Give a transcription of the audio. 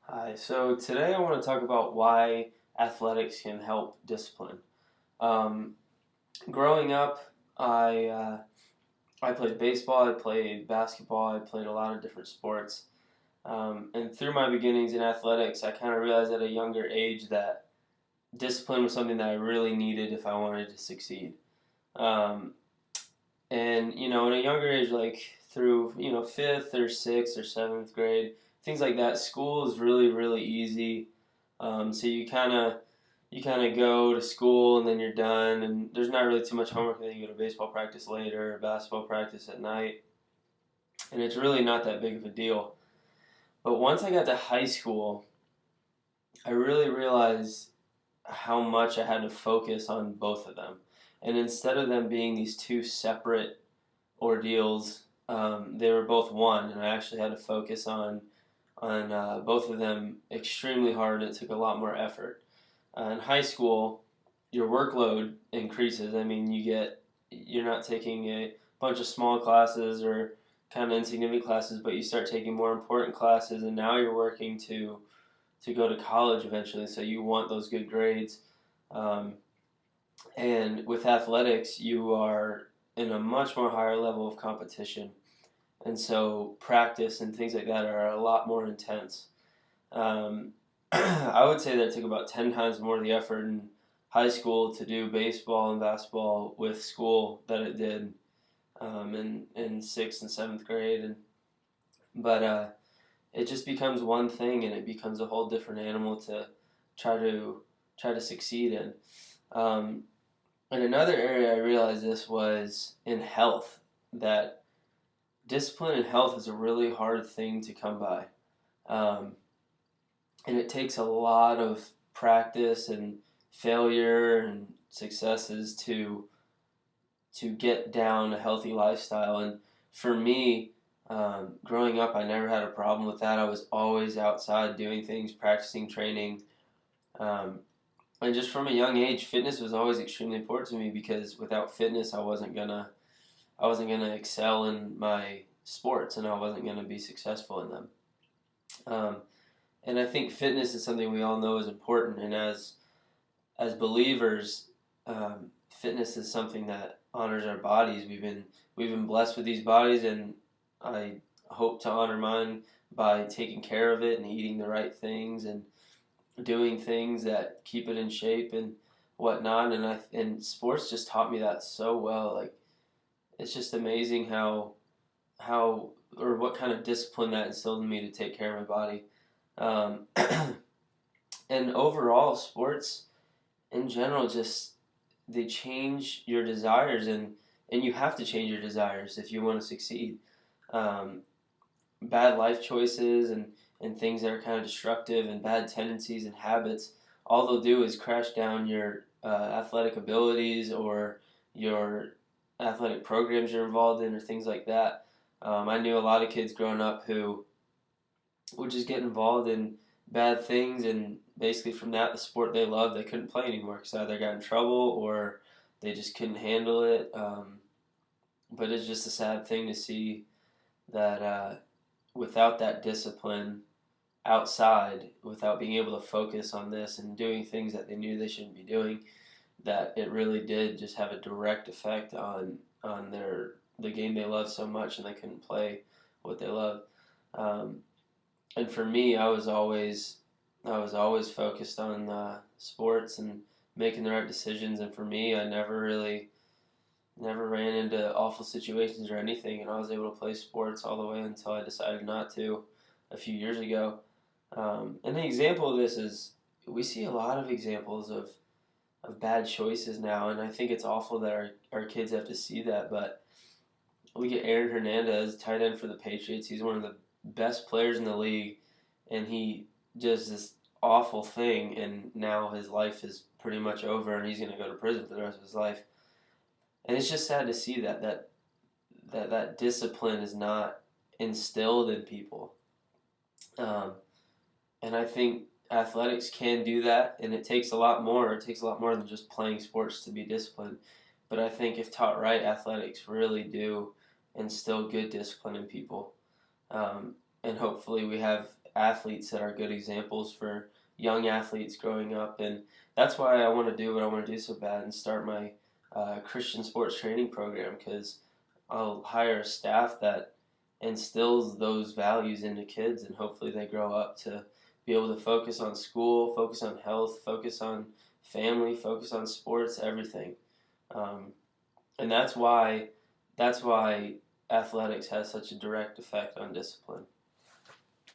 Hi, so today I want to talk about why athletics can help discipline. Um, Growing up, I played baseball, I played basketball, I played a lot of different sports. And through my beginnings in athletics, I kind of realized at a younger age that discipline was something that I really needed if I wanted to succeed. Um, in a younger age, like through fifth or sixth or seventh grade, things like that, school is really really easy. So you kind of go to school and then you're done, and there's not really too much homework. And then you go to baseball practice later, basketball practice at night, and it's really not that big of a deal. But once I got to high school, I really realized how much I had to focus on both of them. And instead of them being these two separate ordeals, they were both one, and I actually had to focus on both of them extremely hard. It took a lot more effort. In high school, your workload increases. I mean, you're not taking a bunch of small classes or kind of insignificant classes, but you start taking more important classes, and now you're working to go to college eventually. So you want those good grades. Um, and with athletics, you are in a much more higher level of competition. And so practice and things like that are a lot more intense. I would say that it took about 10 times more of the effort in high school to do baseball and basketball with school that it did in sixth and seventh grade. But it just becomes one thing, and it becomes a whole different animal to try to try to succeed in. Um, and another area I realized this was in health, that discipline in health is a really hard thing to come by. Um, and it takes a lot of practice and failure and successes to get down a healthy lifestyle. And for me, growing up, I never had a problem with that. I was always outside doing things, practicing, training, um, and just from a young age, fitness was always extremely important to me because without fitness, I wasn't gonna excel in my sports, and I wasn't gonna be successful in them. Um, and I think fitness is something we all know is important, and as believers, fitness is something that honors our bodies. We've been blessed with these bodies, and I hope to honor mine by taking care of it and eating the right things and doing things that keep it in shape and whatnot. And sports just taught me that so well. Like, it's just amazing how or what kind of discipline that instilled in me to take care of my body. Um, and overall, sports in general just they change your desires, and you have to change your desires if you want to succeed. Um, Bad life choices and things that are kind of destructive and bad tendencies and habits, all they'll do is crash down your athletic abilities or your athletic programs you're involved in or things like that. I knew a lot of kids growing up who would just get involved in bad things, and basically from that, the sport they loved, they couldn't play anymore because either got in trouble or they just couldn't handle it. But it's just a sad thing to see that without that discipline outside, without being able to focus on this and doing things that they knew they shouldn't be doing, that it really did just have a direct effect on the game they loved so much, and they couldn't play what they loved. Um, and for me, I was always focused on sports and making the right decisions. And for me, I never ran into awful situations or anything, and I was able to play sports all the way until I decided not to a few years ago. And an example of this is we see a lot of examples of bad choices now, and I think it's awful that our kids have to see that. But look at Aaron Hernandez, tight end for the Patriots. He's one of the best players in the league, and he does this awful thing, and now his life is pretty much over, and he's going to go to prison for the rest of his life. And it's just sad to see that discipline is not instilled in people. Um, and I think athletics can do that, and it takes a lot more. It takes a lot more than just playing sports to be disciplined. But I think if taught right, athletics really do instill good discipline in people. And hopefully we have athletes that are good examples for young athletes growing up. And that's why I want to do what I want to do so bad and start my Christian sports training program, because I'll hire a staff that instills those values into kids, and hopefully they grow up to be able to focus on school, focus on health, focus on family, focus on sports, everything. Um, and that's why athletics has such a direct effect on discipline.